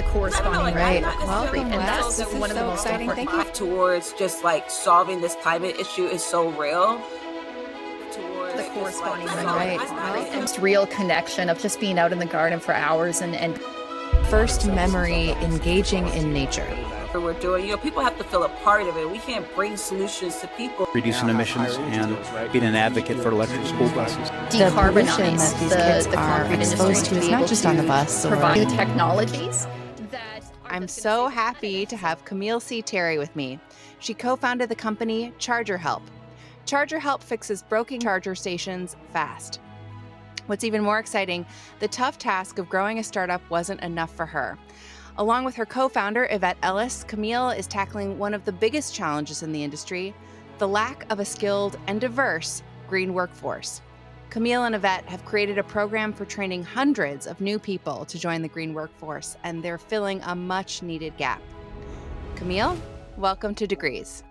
the corresponding right. Welcome, and that's Wes. one of the most exciting. important Thank you. towards just like solving this climate issue is so real. The corresponding right. and real connection of just being out in the garden for hours and first memory engaging in nature. We're doing, people have to feel a part of it. We can't bring solutions to people. Reducing emissions and being an advocate for electric school buses. The pollution that these kids are exposed to is not just on the bus. Provide the technologies that I'm so happy to have Kameale C. Terry with me. She co-founded the company ChargerHelp. ChargerHelp fixes broken charger stations fast. What's even more exciting, the tough task of growing a startup wasn't enough for her. Along with her co-founder, Evette Ellis, Kameale is tackling one of the biggest challenges in the industry, the lack of a skilled and diverse green workforce. Kameale and Evette have created a program for training hundreds of new people to join the green workforce, and they're filling a much-needed gap. Kameale, welcome to Degrees.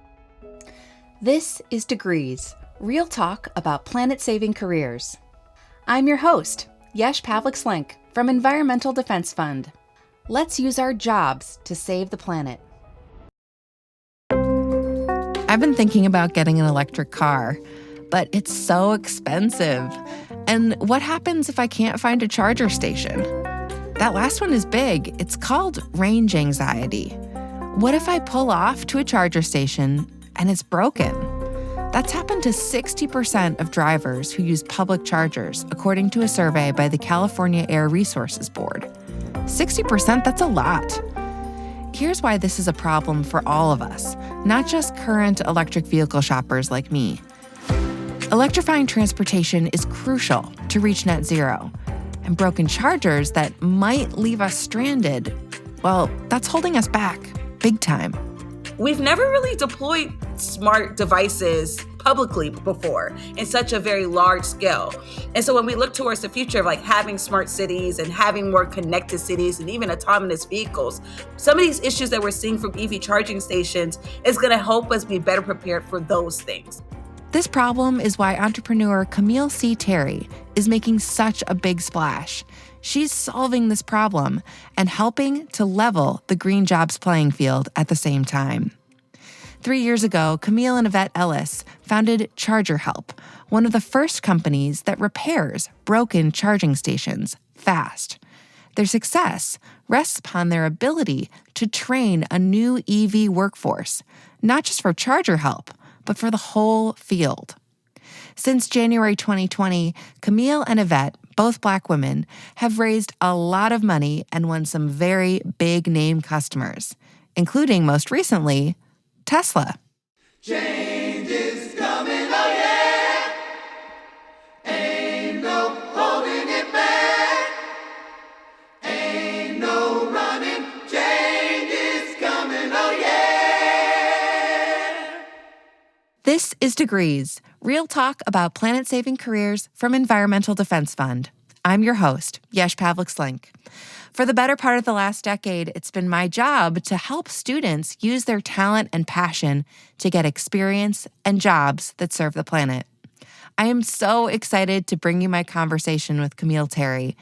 This is Degrees, real talk about planet-saving careers. I'm your host, Yesh Pavlik-Slink from Environmental Defense Fund. Let's use our jobs to save the planet. I've been thinking about getting an electric car, but it's so expensive. And what happens if I can't find a charger station? That last one is big. It's called range anxiety. What if I pull off to a charger station and it's broken? That's happened to 60% of drivers who use public chargers, according to a survey by the California Air Resources Board. 60%, that's a lot. Here's why this is a problem for all of us, not just current electric vehicle shoppers like me. Electrifying transportation is crucial to reach net zero, and broken chargers that might leave us stranded, well, that's holding us back, big time. We've never really deployed smart devices publicly before in such a very large scale. And so when we look towards the future of like having smart cities and having more connected cities and even autonomous vehicles, some of these issues that we're seeing from EV charging stations is going to help us be better prepared for those things. This problem is why entrepreneur Kameale C. Terry is making such a big splash. She's solving this problem and helping to level the green jobs playing field at the same time. 3 years ago, Kameale and Evette Ellis founded ChargerHelp, one of the first companies that repairs broken charging stations fast. Their success rests upon their ability to train a new EV workforce, not just for ChargerHelp, but for the whole field. Since January 2020, Kameale and Evette, both Black women, have raised a lot of money and won some very big-name customers, including, most recently, Tesla. Change is coming, oh yeah. Ain't no holding it back. Ain't no running. Change is coming, oh yeah. This is Degrees, real talk about planet-saving careers from Environmental Defense Fund. I'm your host, Yesh Pavlik-Slink. For the better part of the last decade, it's been my job to help students use their talent and passion to get experience and jobs that serve the planet. I am so excited to bring you my conversation with Kameale Terry.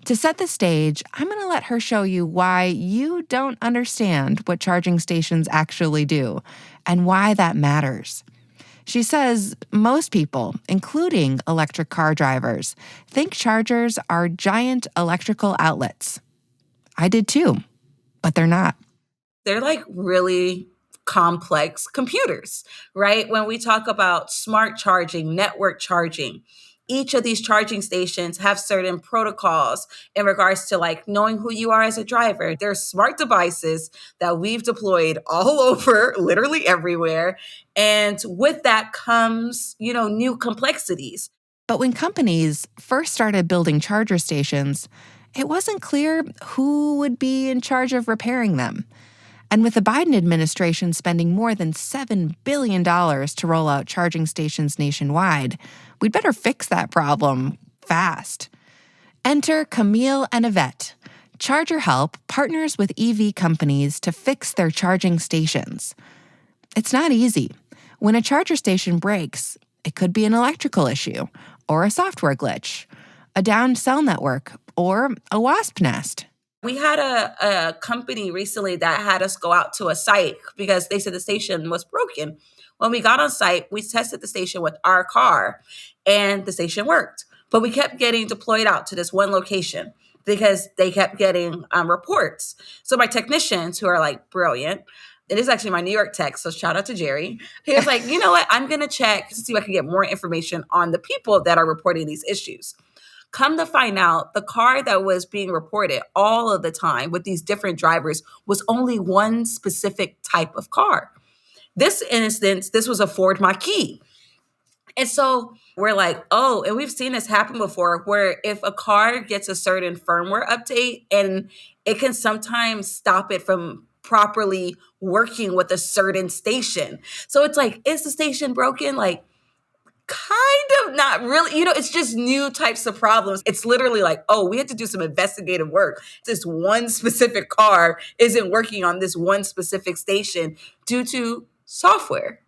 To set the stage, I'm going to let her show you why you don't understand what charging stations actually do and why that matters. She says most people, including electric car drivers, think chargers are giant electrical outlets. I did too, but they're not. They're like really complex computers, right? When we talk about smart charging, network charging, each of these charging stations have certain protocols in regards to like knowing who you are as a driver. They're smart devices that we've deployed all over, literally everywhere. And with that comes, new complexities. But when companies first started building charger stations, it wasn't clear who would be in charge of repairing them. And with the Biden administration spending more than $7 billion to roll out charging stations nationwide, we'd better fix that problem fast. Enter Kameale and Evette. ChargerHelp partners with EV companies to fix their charging stations. It's not easy. When a charger station breaks, it could be an electrical issue, or a software glitch, a downed cell network, or a wasp nest. We had a company recently that had us go out to a site because they said the station was broken. When we got on site, we tested the station with our car and the station worked. But we kept getting deployed out to this one location because they kept getting reports. So my technicians, who are like brilliant, it is actually my New York tech, so shout out to Jerry. He was like, you know what? I'm going to check to see if I can get more information on the people that are reporting these issues. Come to find out, the car that was being reported all of the time with these different drivers was only one specific type of car. This instance, this was a Ford Mach-E. And so we're like, oh, and we've seen this happen before where if a car gets a certain firmware update and it can sometimes stop it from properly working with a certain station. So it's like, is the station broken? Like, kind of not really, it's just new types of problems. It's literally like, oh, we had to do some investigative work. This one specific car isn't working on this one specific station due to software.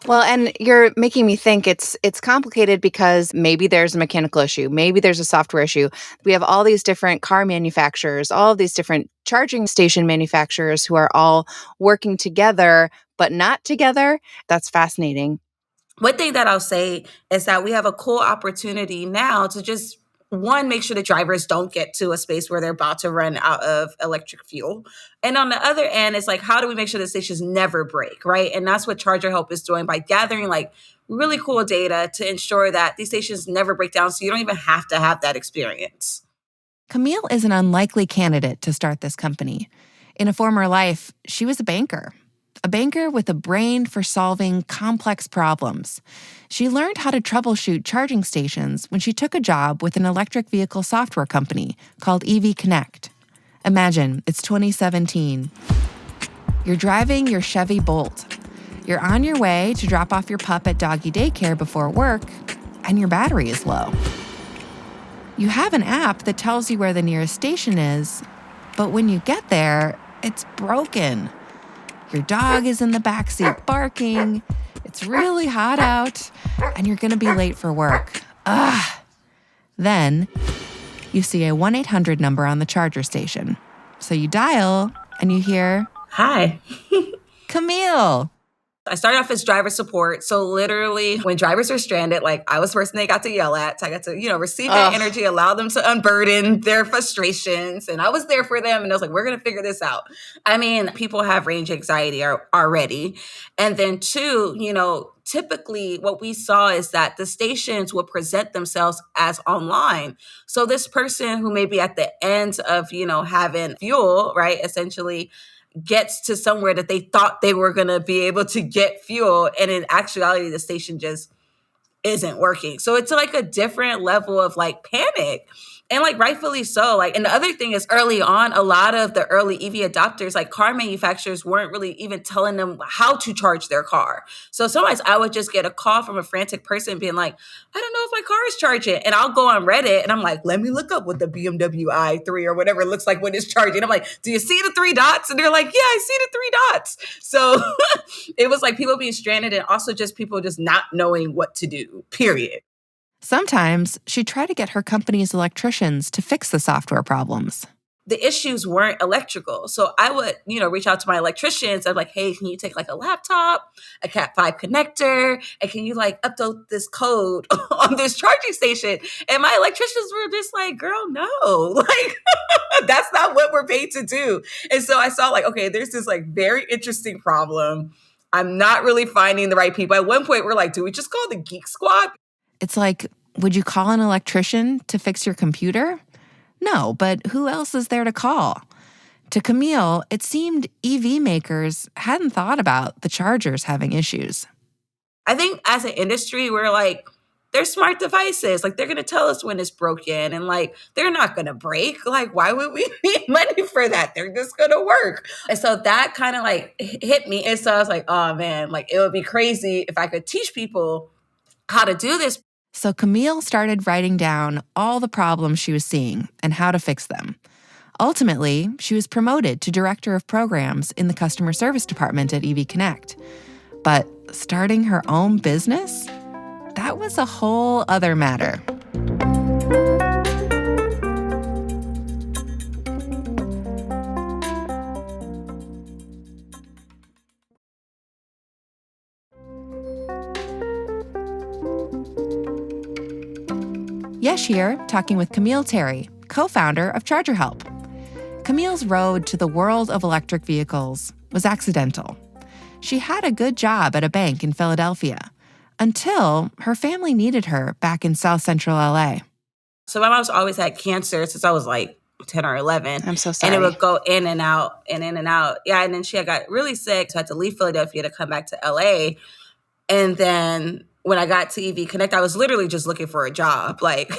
Well, and you're making me think it's complicated because maybe there's a mechanical issue, maybe there's a software issue. We have all these different car manufacturers, all of these different charging station manufacturers who are all working together, but not together. That's fascinating. One thing that I'll say is that we have a cool opportunity now to just, one, make sure the drivers don't get to a space where they're about to run out of electric fuel. And on the other end, it's like, how do we make sure the stations never break, right? And that's what ChargerHelp is doing by gathering like really cool data to ensure that these stations never break down so you don't even have to have that experience. Kameale is an unlikely candidate to start this company. In a former life, she was a banker with a brain for solving complex problems. She learned how to troubleshoot charging stations when she took a job with an electric vehicle software company called EV Connect. Imagine, it's 2017. You're driving your Chevy Bolt. You're on your way to drop off your pup at doggy daycare before work, and your battery is low. You have an app that tells you where the nearest station is, but when you get there, it's broken. Your dog is in the backseat barking, it's really hot out, and you're gonna be late for work. Then, you see a 1-800 number on the charger station. So you dial, and you hear, "Hi." Kameale. I started off as driver support. So literally when drivers are stranded, like I was the person they got to yell at. So I got to, receive that energy, allow them to unburden their frustrations. And I was there for them. And I was like, we're going to figure this out. I mean, people have range anxiety already. And then two, typically what we saw is that the stations would present themselves as online. So this person who may be at the end of, having fuel, right, essentially gets to somewhere that they thought they were going to be able to get fuel. And in actuality, the station just isn't working. So it's like a different level of like panic. And like rightfully so. Like, and the other thing is early on, a lot of the early EV adopters, like car manufacturers weren't really even telling them how to charge their car. So sometimes I would just get a call from a frantic person being like, I don't know if my car is charging. And I'll go on Reddit and I'm like, let me look up what the BMW i3 or whatever it looks like when it's charging. I'm like, do you see the 3 dots? And they're like, yeah, I see the 3 dots. So it was like people being stranded and also just people just not knowing what to do, period. Sometimes she'd try to get her company's electricians to fix the software problems. The issues weren't electrical. So I would, reach out to my electricians. I'm like, hey, can you take like a laptop, a Cat5 connector, and can you like upload this code on this charging station? And my electricians were just like, girl, no, like that's not what we're paid to do. And so I saw like, okay, there's this like very interesting problem. I'm not really finding the right people. At one point, we're like, do we just call the Geek Squad? It's like, would you call an electrician to fix your computer? No, but who else is there to call? To Kameale, it seemed EV makers hadn't thought about the chargers having issues. I think as an industry, we're like, they're smart devices. Like, they're going to tell us when it's broken and like, they're not going to break. Like, why would we need money for that? They're just going to work. And so that kind of like hit me. And so I was like, oh man, like it would be crazy if I could teach people how to do this. So Kameale started writing down all the problems she was seeing and how to fix them. Ultimately, she was promoted to director of programs in the customer service department at EV Connect. But starting her own business? That was a whole other matter. Yesh here, talking with Kameale Terry, co-founder of ChargerHelp. Kameale's road to the world of electric vehicles was accidental. She had a good job at a bank in Philadelphia until her family needed her back in South Central LA. So my mom's always had cancer since I was like 10 or 11. I'm so sorry. And it would go in and out and in and out. Yeah, and then she got really sick, so I had to leave Philadelphia to come back to LA. And then when I got to EV Connect, I was literally just looking for a job. Like,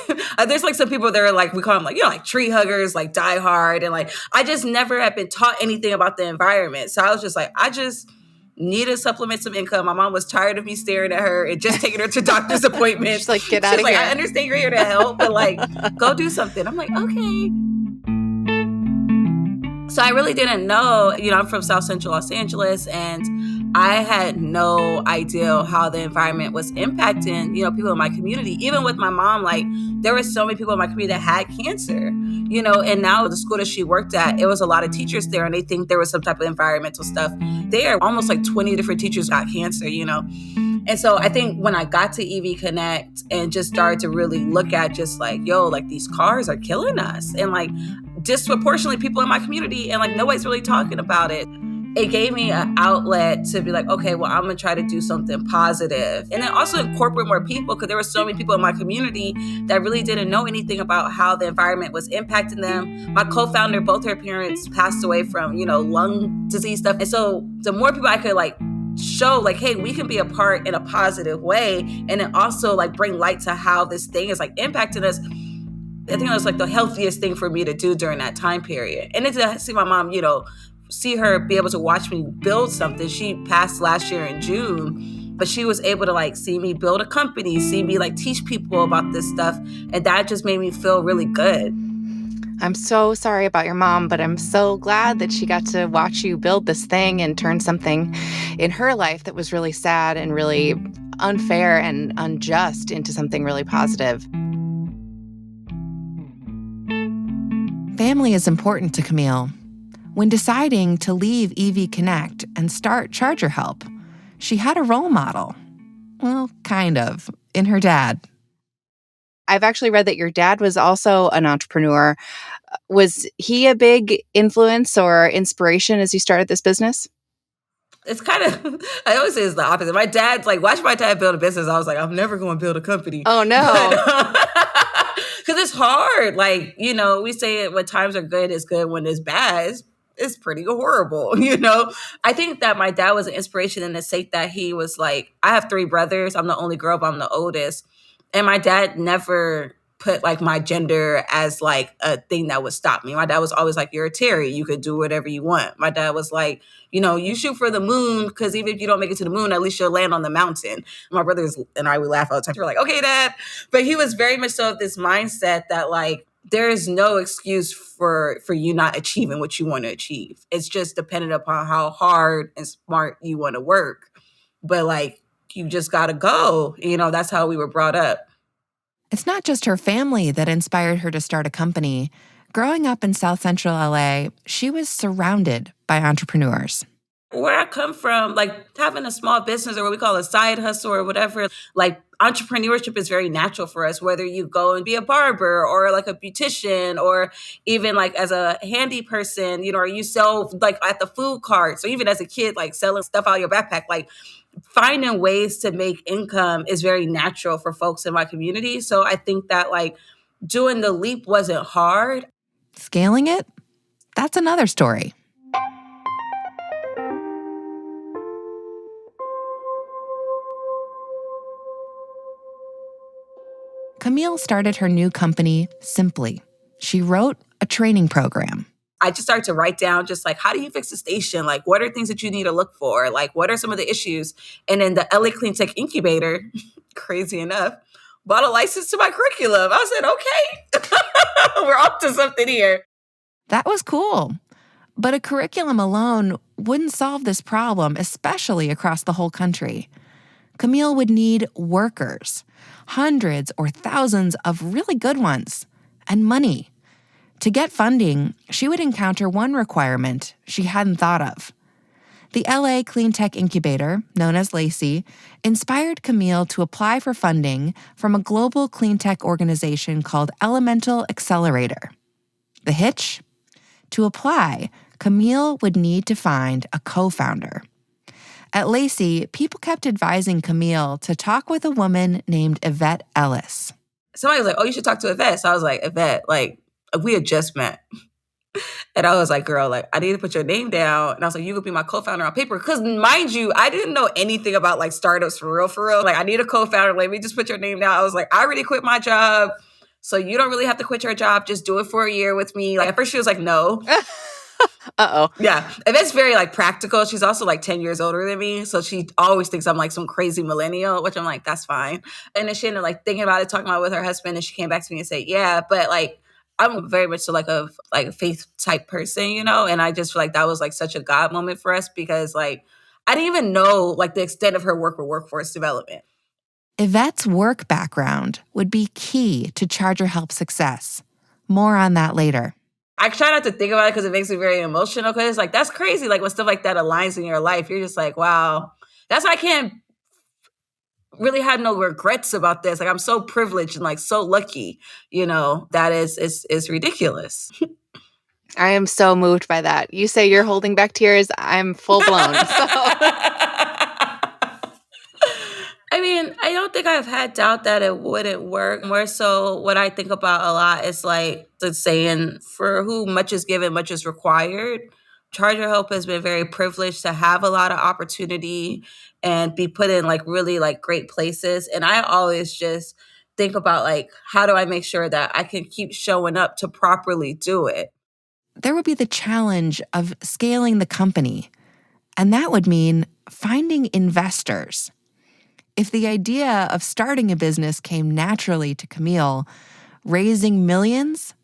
there's like some people that are like, we call them like, like tree huggers, like die hard. And like, I just never had been taught anything about the environment. So I was just like, I just needed to supplement some income. My mom was tired of me staring at her and just taking her to doctor's appointments. She's like, get out of here. I understand you're here to help, but like, go do something. I'm like, okay. So I really didn't know, I'm from South Central Los Angeles, and I had no idea how the environment was impacting, people in my community. Even with my mom, like, there were so many people in my community that had cancer, and now the school that she worked at, it was a lot of teachers there, and they think there was some type of environmental stuff there. Almost like 20 different teachers got cancer, And so I think when I got to EV Connect and just started to really look at just like, these cars are killing us. And like disproportionately people in my community, and like nobody's really talking about it. It gave me an outlet to be like, okay, well, I'm going to try to do something positive. And then also incorporate more people, because there were so many people in my community that really didn't know anything about how the environment was impacting them. My co-founder, both her parents passed away from, lung disease stuff. And so the more people I could like show like, hey, we can be a part in a positive way, and then also like bring light to how this thing is like impacting us. I think that was like the healthiest thing for me to do during that time period. And then to see my mom, see her be able to watch me build something. She passed last year in June, but she was able to like see me build a company, see me like teach people about this stuff. And that just made me feel really good. I'm so sorry about your mom, but I'm so glad that she got to watch you build this thing and turn something in her life that was really sad and really unfair and unjust into something really positive. Family is important to Kameale. When deciding to leave EV Connect and start ChargerHelp, she had a role model. Well, kind of, in her dad. I've actually read that your dad was also an entrepreneur. Was he a big influence or inspiration as you started this business? It's kind of, I always say it's the opposite. My dad's like, watch my dad build a business. I was like, I'm never going to build a company. Oh, no. Because it's hard. Like, we say it when times are good, it's good. When it's bad, it's pretty horrible, I think that my dad was an inspiration in the sake that he was like, I have 3 brothers. I'm the only girl, but I'm the oldest. And my dad never put like my gender as like a thing that would stop me. My dad was always like, you're a Terry. You could do whatever you want. My dad was like, you shoot for the moon, because even if you don't make it to the moon, at least you'll land on the mountain. My brothers and I would laugh all the time. We're like, okay, Dad. But he was very much so of this mindset that like, there is no excuse for you not achieving what you want to achieve. It's just dependent upon how hard and smart you want to work. But like, you just got to go. That's how we were brought up. It's not just her family that inspired her to start a company. Growing up in South Central LA, she was surrounded by entrepreneurs. Where I come from, like having a small business or what we call a side hustle or whatever, like entrepreneurship is very natural for us, whether you go and be a barber or like a beautician or even like as a handy person, or you sell like at the food cart. So even as a kid, like selling stuff out of your backpack, like finding ways to make income is very natural for folks in my community. So I think that like doing the leap wasn't hard. Scaling it? That's another story. Kameale started her new company simply. She wrote a training program. I just started to write down just like, how do you fix a station? Like, what are things that you need to look for? Like, what are some of the issues? And then the LA Clean Tech Incubator, crazy enough, bought a license to my curriculum. I said, okay, we're up to something here. That was cool. But a curriculum alone wouldn't solve this problem, especially across the whole country. Kameale would need workers, hundreds or thousands of really good ones, and money. To get funding, she would encounter one requirement she hadn't thought of. The LA Clean Tech Incubator, known as LACI, inspired Kameale to apply for funding from a global clean tech organization called Elemental Accelerator. The hitch? To apply, Kameale would need to find a co-founder. At LACI, people kept advising Kameale to talk with a woman named Evette Ellis. Somebody was like, oh, you should talk to Evette. So I was like, Evette, like, we had just met. And I was like, girl, like, I need to put your name down. And I was like, you could be my co-founder on paper. Because mind you, I didn't know anything about like startups for real, for real. Like, I need a co-founder. Let me just put your name down. I was like, I already quit my job. So you don't really have to quit your job. Just do it for a year with me. Like, at first she was like, no. Uh-oh. Yeah. And that's very like practical. She's also like 10 years older than me. So she always thinks I'm like some crazy millennial, which I'm like, that's fine. And then she ended up like thinking about it, talking about it with her husband. And she came back to me and said, yeah, but like, I'm very much so like a faith type person, you know? And I just feel like that was like such a God moment for us because like, I didn't even know like the extent of her work with workforce development. Evette's work background would be key to ChargerHelp's success. More on that later. I try not to think about it because it makes me very emotional because it's like, that's crazy. Like when stuff like that aligns in your life, you're just like, wow, that's why I can't really have no regrets about this. Like I'm so privileged and like so lucky, you know, that is ridiculous. I am so moved by that. You say you're holding back tears. I'm full blown. I mean, I don't think I've had doubt that it wouldn't work. More so what I think about a lot is like the saying, for who much is given, much is required. ChargerHelp has been very privileged to have a lot of opportunity and be put in like really like great places. And I always just think about like, how do I make sure that I can keep showing up to properly do it? There would be the challenge of scaling the company, and that would mean finding investors. If the idea of starting a business came naturally to Kameale, raising millions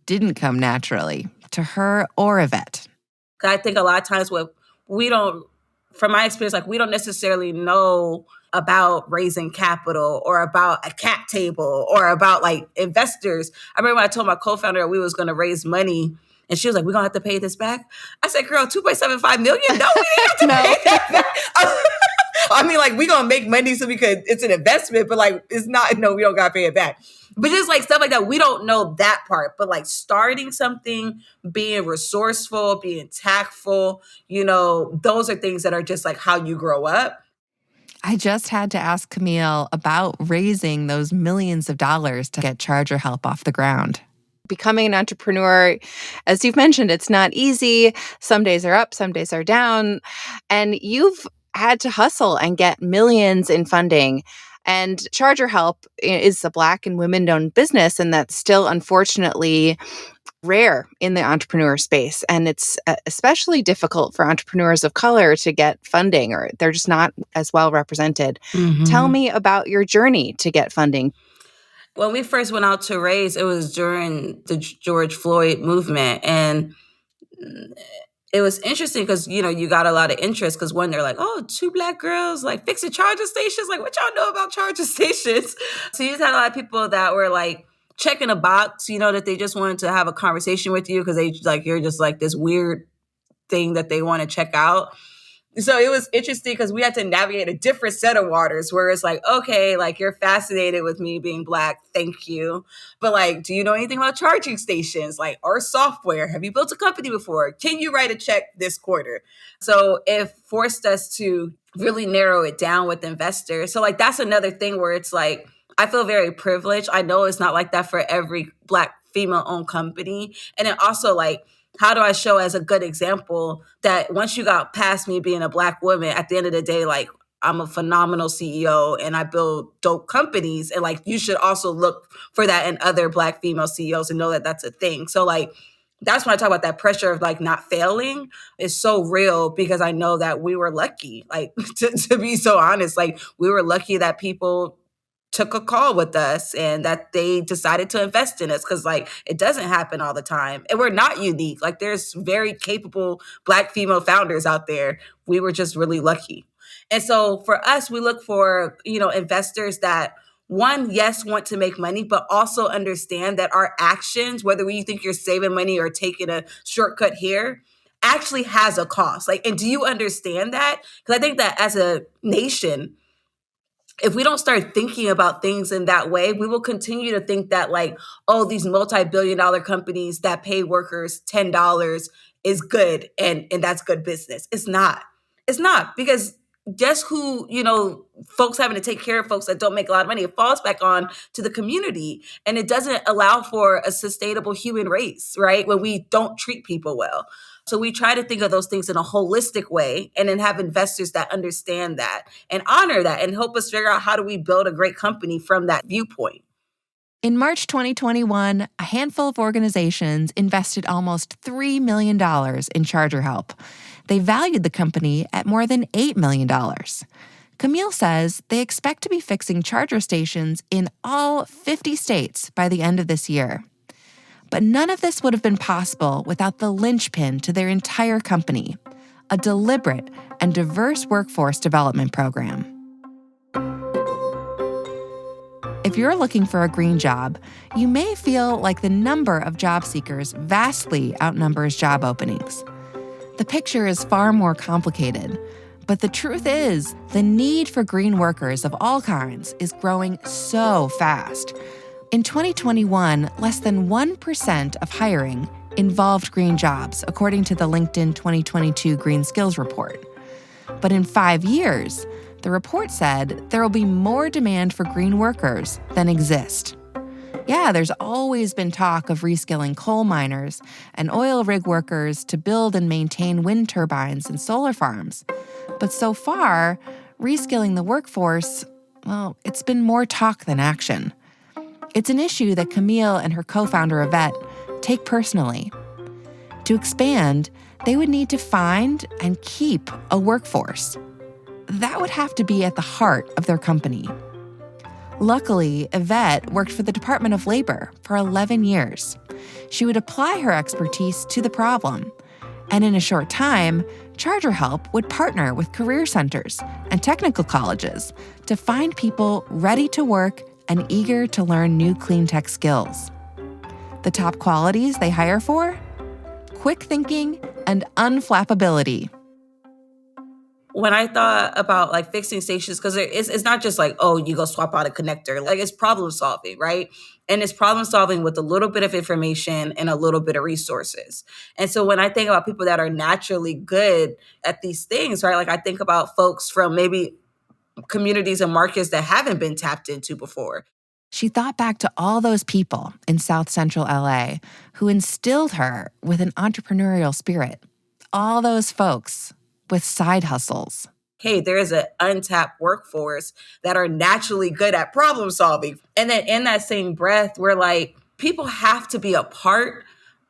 didn't come naturally to her or Evette. I think a lot of times what we don't, from my experience, like we don't necessarily know about raising capital or about a cap table or about like investors. I remember when I told my co-founder we was going to raise money and she was like, we're going to have to pay this back. I said, girl, $2.75 million? No, we didn't have to pay that back. I mean, like, we gonna make money so it's an investment, but like, it's not, no, we don't gotta pay it back. But just like stuff like that, we don't know that part. But like starting something, being resourceful, being tactful, you know, those are things that are just like how you grow up. I just had to ask Kameale about raising those millions of dollars to get ChargerHelp off the ground. Becoming an entrepreneur, as you've mentioned, it's not easy. Some days are up, some days are down. And you've had to hustle and get millions in funding. And ChargerHelp is a Black and women-owned business, and that's still unfortunately rare in the entrepreneur space. And it's especially difficult for entrepreneurs of color to get funding, or they're just not as well represented. Mm-hmm. Tell me about your journey to get funding. When we first went out to raise, it was during the George Floyd movement. And it was interesting because, you know, you got a lot of interest because when they're like, oh, 2 Black girls like fixing charger stations. Like, what y'all know about charger stations? So you just had a lot of people that were like checking a box, you know, that they just wanted to have a conversation with you because they like, you're just like this weird thing that they want to check out. So it was interesting because we had to navigate a different set of waters where it's like, okay, like you're fascinated with me being Black. Thank you. But like, do you know anything about charging stations? Like our software? Have you built a company before? Can you write a check this quarter? So it forced us to really narrow it down with investors. So like, that's another thing where it's like, I feel very privileged. I know it's not like that for every Black female-owned company. And then also like, how do I show as a good example that once you got past me being a Black woman, at the end of the day, like I'm a phenomenal CEO and I build dope companies. And like, you should also look for that in other Black female CEOs and know that that's a thing. So like, that's when I talk about that pressure of like not failing is so real because I know that we were lucky, like to be so honest, like we were lucky that people took a call with us and that they decided to invest in us because like it doesn't happen all the time and we're not unique. Like there's very capable Black female founders out there. We were just really lucky. And so for us, we look for, you know, investors that one, yes, want to make money, but also understand that our actions, whether we think you're saving money or taking a shortcut here, actually has a cost. Like, and do you understand that? Because I think that as a nation, if we don't start thinking about things in that way, we will continue to think that like, oh, these multi-billion-dollar companies that pay workers $10 is good and that's good business. It's not. It's not, because guess who, folks having to take care of folks that don't make a lot of money, it falls back on to the community, and it doesn't allow for a sustainable human race, right? When we don't treat people well. So we try to think of those things in a holistic way, and then have investors that understand that and honor that and help us figure out how do we build a great company from that viewpoint. In March 2021, a handful of organizations invested almost $3 million in ChargerHelp. They valued the company at more than $8 million. Kameale says they expect to be fixing charger stations in all 50 states by the end of this year. But none of this would have been possible without the linchpin to their entire company, a deliberate and diverse workforce development program. If you're looking for a green job, you may feel like the number of job seekers vastly outnumbers job openings. The picture is far more complicated, but the truth is, the need for green workers of all kinds is growing so fast. In 2021, less than 1% of hiring involved green jobs, according to the LinkedIn 2022 Green Skills Report. But in 5 years, the report said there will be more demand for green workers than exist. Yeah, there's always been talk of reskilling coal miners and oil rig workers to build and maintain wind turbines and solar farms. But so far, reskilling the workforce, well, it's been more talk than action. It's an issue that Kameale and her co-founder Evette take personally. To expand, they would need to find and keep a workforce. That would have to be at the heart of their company. Luckily, Evette worked for the Department of Labor for 11 years. She would apply her expertise to the problem. And in a short time, ChargerHelp would partner with career centers and technical colleges to find people ready to work and eager to learn new clean tech skills. The top qualities they hire for? Quick thinking and unflappability. When I thought about like fixing stations, because it's not just like, oh, you go swap out a connector. Like, it's problem solving, right? And it's problem solving with a little bit of information and a little bit of resources. And so when I think about people that are naturally good at these things, right? Like, I think about folks from maybe communities and markets that haven't been tapped into before. She thought back to all those people in South Central LA who instilled her with an entrepreneurial spirit. All those folks with side hustles. Hey, there is an untapped workforce that are naturally good at problem solving. And then in that same breath, we're like, people have to be a part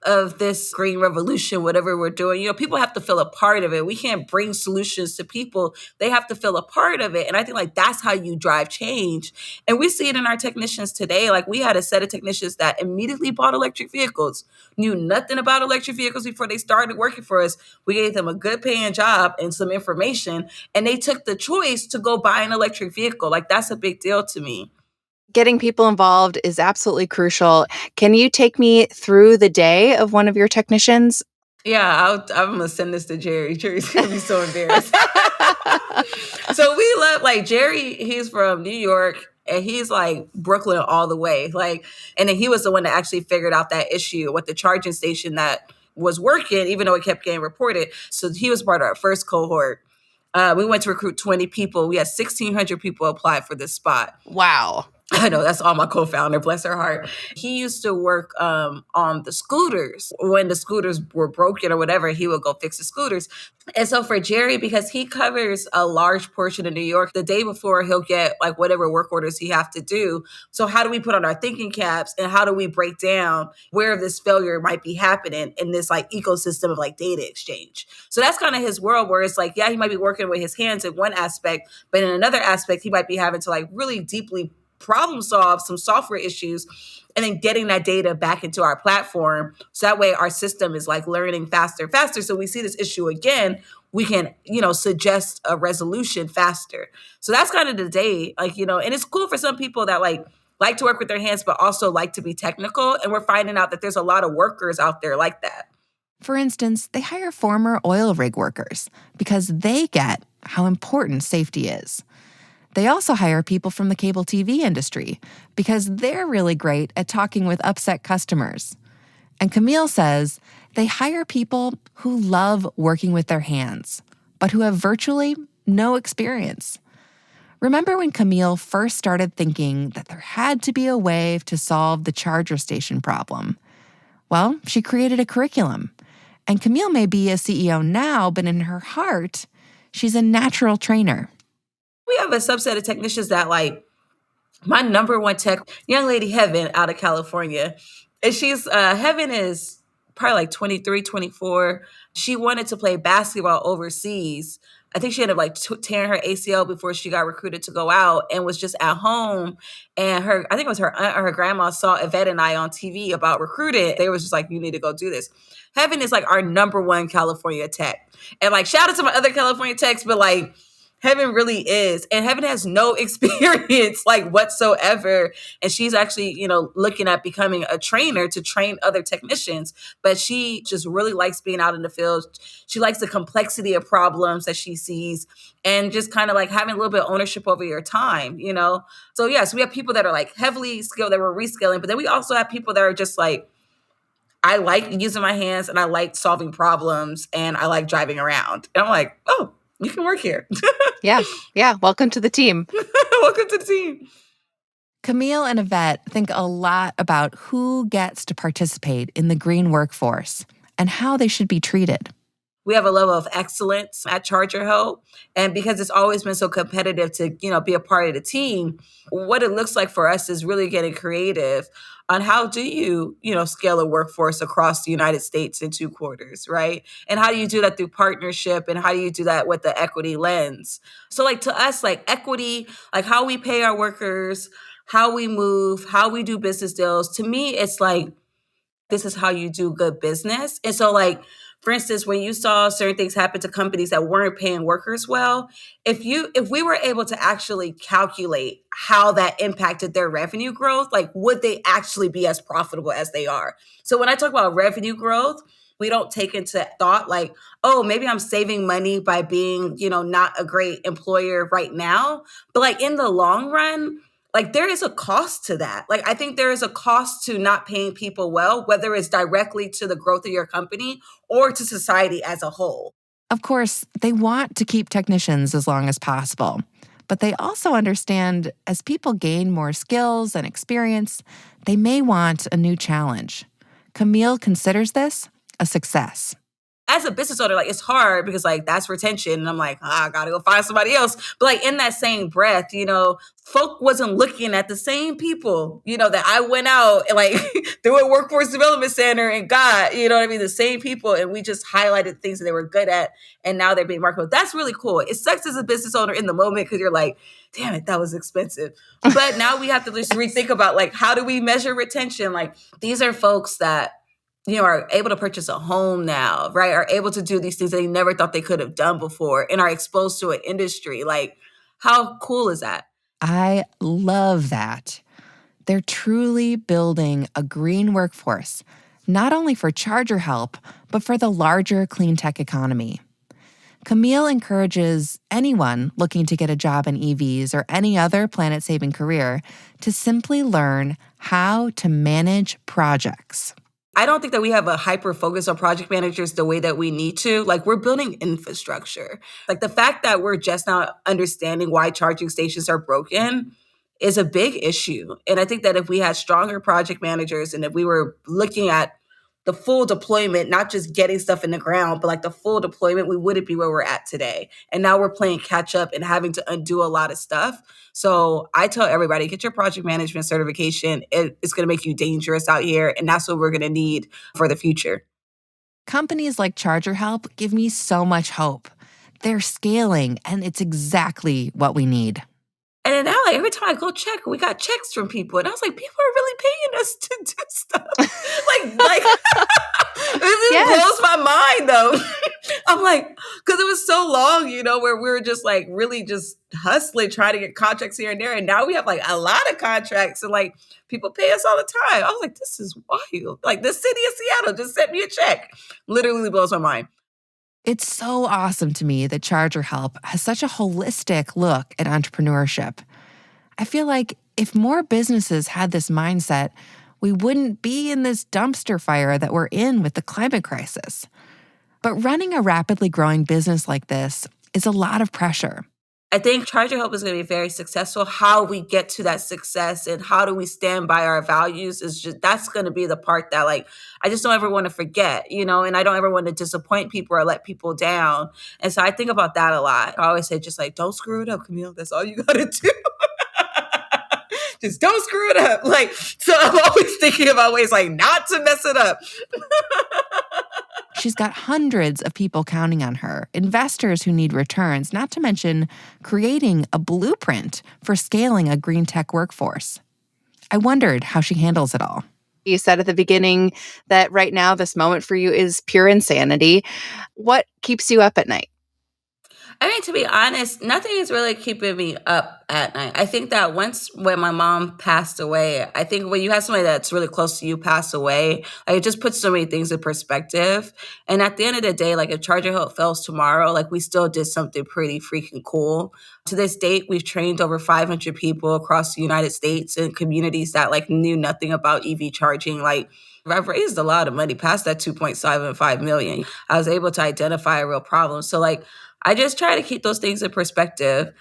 of this green revolution, whatever we're doing. People have to feel a part of it. We can't bring solutions to people. They have to feel a part of it. And I think like that's how you drive change. And we see it in our technicians today. Like, we had a set of technicians that immediately bought electric vehicles, knew nothing about electric vehicles before they started working for us. We gave them a good paying job and some information, and they took the choice to go buy an electric vehicle. Like, that's a big deal to me. Getting people involved is absolutely crucial. Can you take me through the day of one of your technicians? Yeah, I'm going to send this to Jerry. Jerry's going to be so embarrassed. So we love, like, Jerry, he's from New York, and he's like Brooklyn all the way. Like, and then he was the one that actually figured out that issue with the charging station that was working, even though it kept getting reported. So he was part of our first cohort. We went to recruit 20 people. We had 1,600 people apply for this spot. Wow. I know, that's all my co-founder, bless her heart. He used to work on the scooters. When the scooters were broken or whatever, he would go fix the scooters. And so for Jerry, because he covers a large portion of New York, the day before he'll get like whatever work orders he have to do. So how do we put on our thinking caps, and how do we break down where this failure might be happening in this like ecosystem of like data exchange? So that's kind of his world, where it's like, yeah, he might be working with his hands in one aspect, but in another aspect, he might be having to like really deeply problem solve some software issues, and then getting that data back into our platform. So that way our system is like learning faster. So we see this issue again, we can, suggest a resolution faster. So that's kind of the day, like, and it's cool for some people that like to work with their hands, but also like to be technical. And we're finding out that there's a lot of workers out there like that. For instance, they hire former oil rig workers because they get how important safety is. They also hire people from the cable TV industry because they're really great at talking with upset customers. And Kameale says they hire people who love working with their hands, but who have virtually no experience. Remember when Kameale first started thinking that there had to be a way to solve the charger station problem? Well, she created a curriculum. And Kameale may be a CEO now, but in her heart, she's a natural trainer. We have a subset of technicians that my number one tech, young lady Heaven out of California. And Heaven is probably 23, 24. She wanted to play basketball overseas. I think she ended up tearing her ACL before she got recruited to go out, and was just at home. And I think it was her aunt or her grandma saw Evette and I on TV about recruiting. They was just like, you need to go do this. Heaven is our number one California tech. And shout out to my other California techs, but Heaven really is. And Heaven has no experience whatsoever. And she's actually, looking at becoming a trainer to train other technicians. But she just really likes being out in the field. She likes the complexity of problems that she sees, and just kind of having a little bit of ownership over your time, So yes, we have people that are heavily skilled that we're reskilling. But then we also have people that are just I like using my hands, and I like solving problems, and I like driving around. And I'm like, oh, you can work here. Yeah. Welcome to the team. Welcome to the team. Kameale and Evette think a lot about who gets to participate in the green workforce and how they should be treated. We have a level of excellence at ChargerHelp. And because it's always been so competitive to, be a part of the team, what it looks like for us is really getting creative on how do you, scale a workforce across the United States in 2 quarters, right? And how do you do that through partnership? And how do you do that with the equity lens? So to us, equity, how we pay our workers, how we move, how we do business deals, to me, it's this is how you do good business. And so for instance, when you saw certain things happen to companies that weren't paying workers well, if we were able to actually calculate how that impacted their revenue growth, would they actually be as profitable as they are? So when I talk about revenue growth, we don't take into thought oh, maybe I'm saving money by being, not a great employer right now. But in the long run, there is a cost to that. I think there is a cost to not paying people well, whether it's directly to the growth of your company or to society as a whole. Of course, they want to keep technicians as long as possible, but they also understand as people gain more skills and experience, they may want a new challenge. Kameale considers this a success. As a business owner, it's hard because that's retention. And I'm I gotta go find somebody else. But in that same breath, folk wasn't looking at the same people, that I went out and through a workforce development center and got, the same people. And we just highlighted things that they were good at. And now they're being marketable. That's really cool. It sucks as a business owner in the moment because you're damn it, that was expensive. But now we have to just rethink about how do we measure retention? These are folks that are able to purchase a home now, right? Are able to do these things that they never thought they could have done before and are exposed to an industry. How cool is that? I love that. They're truly building a green workforce, not only for ChargerHelp, but for the larger clean tech economy. Kameale encourages anyone looking to get a job in EVs or any other planet-saving career to simply learn how to manage projects. I don't think that we have a hyper focus on project managers the way that we need to. We're building infrastructure. The fact that we're just now understanding why charging stations are broken is a big issue. And I think that if we had stronger project managers and if we were looking at the full deployment, not just getting stuff in the ground, but the full deployment, we wouldn't be where we're at today. And now we're playing catch up and having to undo a lot of stuff. So I tell everybody, get your project management certification. It's going to make you dangerous out here. And that's what we're going to need for the future. Companies like ChargerHelp give me so much hope. They're scaling, and it's exactly what we need. And now, every time I go check, we got checks from people. And I was people are really paying us to do stuff. It just blows my mind, though. I'm like, because it was so long, where we were just like really just hustling, trying to get contracts here and there. And now we have like a lot of contracts and like people pay us all the time. I was like, this is wild. Like the city of Seattle just sent me a check. Literally blows my mind. It's so awesome to me that ChargerHelp has such a holistic look at entrepreneurship. I feel like if more businesses had this mindset, we wouldn't be in this dumpster fire that we're in with the climate crisis. But running a rapidly growing business like this is a lot of pressure. I think ChargerHelp is going to be very successful. How we get to that success and how do we stand by our values that's going to be the part that like, I just don't ever want to forget, and I don't ever want to disappoint people or let people down. And so I think about that a lot. I always say just like, don't screw it up, Kameale. That's all you got to do. Just don't screw it up. Like, so I'm always thinking about ways like not to mess it up. She's got hundreds of people counting on her, investors who need returns, not to mention creating a blueprint for scaling a green tech workforce. I wondered how she handles it all. You said at the beginning that right now this moment for you is pure insanity. What keeps you up at night? I mean, to be honest, nothing is really keeping me up at night. I think that when my mom passed away, I think when you have somebody that's really close to you pass away, like it just puts so many things in perspective. And at the end of the day, like if ChargerHelp fails tomorrow, like we still did something pretty freaking cool. To this date, we've trained over 500 people across the United States in communities that like knew nothing about EV charging. Like I've raised a lot of money past that 2.75 million. I was able to identify a real problem. So like, I just try to keep those things in perspective.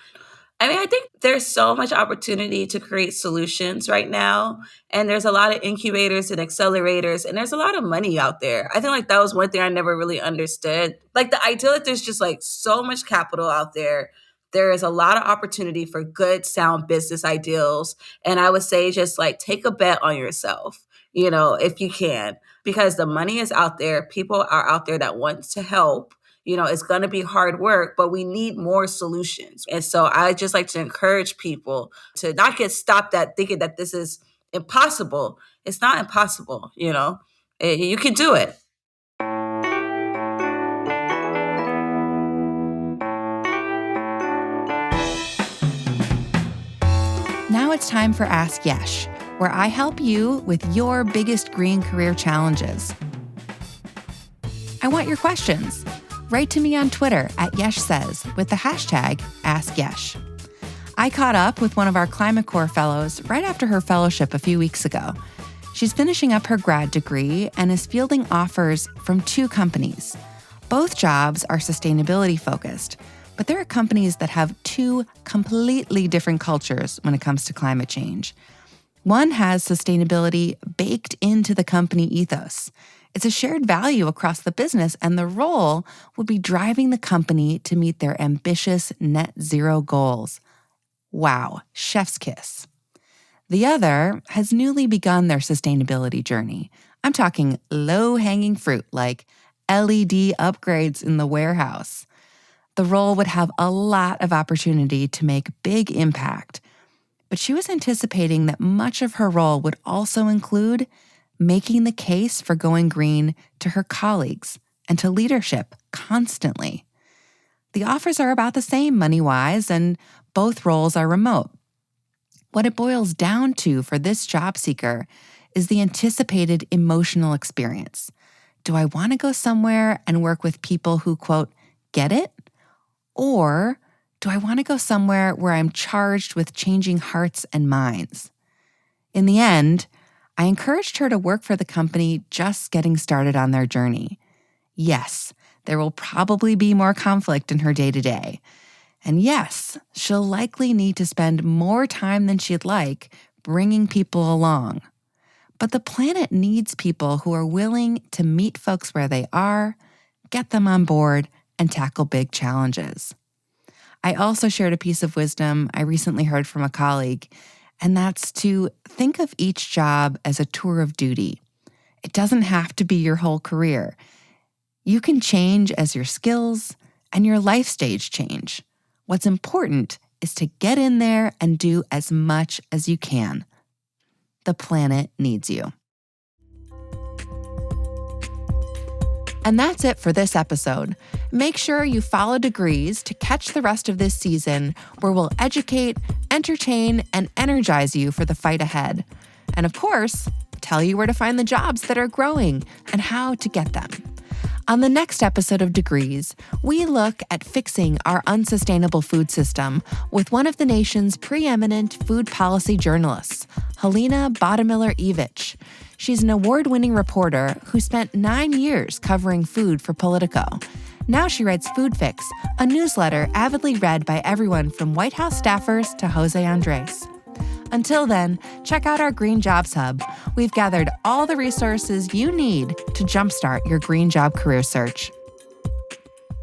I mean, I think there's so much opportunity to create solutions right now. And there's a lot of incubators and accelerators, and there's a lot of money out there. I think like that was one thing I never really understood. Like the idea that there's just like so much capital out there. There is a lot of opportunity for good, sound business ideals. And I would say just like take a bet on yourself, if you can, because the money is out there. People are out there that want to help. It's going to be hard work, but we need more solutions. And so I just like to encourage people to not get stopped at thinking that this is impossible. It's not impossible, you can do it. Now it's time for Ask Yesh, where I help you with your biggest green career challenges. I want your questions. Write to me on Twitter at YeshSays with the hashtag AskYesh. I caught up with one of our Climate Corps fellows right after her fellowship a few weeks ago. She's finishing up her grad degree and is fielding offers from 2 companies. Both jobs are sustainability focused, but there are companies that have 2 completely different cultures when it comes to climate change. One has sustainability baked into the company ethos. It's a shared value across the business, and the role will be driving the company to meet their ambitious net zero goals. Wow, chef's kiss. The other has newly begun their sustainability journey. I'm talking low-hanging fruit like LED upgrades in the warehouse. The role would have a lot of opportunity to make big impact, but she was anticipating that much of her role would also include making the case for going green to her colleagues and to leadership constantly. The offers are about the same money-wise, and both roles are remote. What it boils down to for this job seeker is the anticipated emotional experience. Do I want to go somewhere and work with people who, quote, get it? Or do I want to go somewhere where I'm charged with changing hearts and minds? In the end, I encouraged her to work for the company just getting started on their journey. Yes, there will probably be more conflict in her day-to-day. And yes, she'll likely need to spend more time than she'd like bringing people along. But the planet needs people who are willing to meet folks where they are, get them on board, and tackle big challenges. I also shared a piece of wisdom I recently heard from a colleague, and that's to think of each job as a tour of duty. It doesn't have to be your whole career. You can change as your skills and your life stage change. What's important is to get in there and do as much as you can. The planet needs you. And that's it for this episode. Make sure you follow Degrees to catch the rest of this season, where we'll educate, entertain, and energize you for the fight ahead. And of course, tell you where to find the jobs that are growing and how to get them. On the next episode of Degrees, we look at fixing our unsustainable food system with one of the nation's preeminent food policy journalists, Helena Bottomiller-Evich. She's an award-winning reporter who spent 9 years covering food for Politico. Now she writes Food Fix, a newsletter avidly read by everyone from White House staffers to Jose Andres. Until then, check out our Green Jobs Hub. We've gathered all the resources you need to jumpstart your green job career search.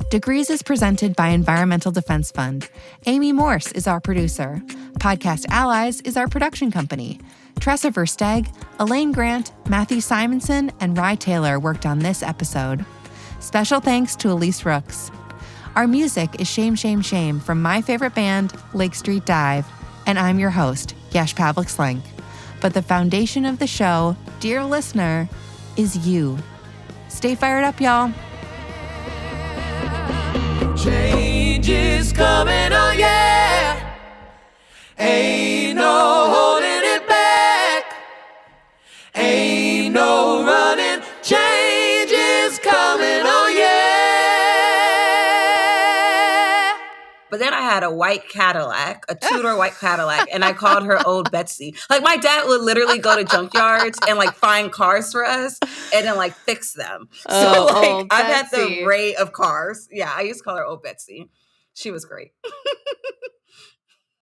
Degrees is presented by Environmental Defense Fund. Amy Morse is our producer. Podcast Allies is our production company. Tressa Versteg, Elaine Grant, Matthew Simonson, and Rye Taylor worked on this episode. Special thanks to Elise Rooks. Our music is Shame, Shame, Shame from my favorite band, Lake Street Dive. And I'm your host, Yash Pavlik-Slenk. But the foundation of the show, dear listener, is you. Stay fired up, y'all. Change is coming, oh yeah. Ain't no holding it back. Ain't no running. Change is coming, oh yeah. But then I had a white Cadillac, a two-door white Cadillac, and I called her Old Betsy. Like, my dad would literally go to junkyards and, like, find cars for us and then, like, fix them. So, like, I've had the array of cars. Yeah, I used to call her Old Betsy. She was great.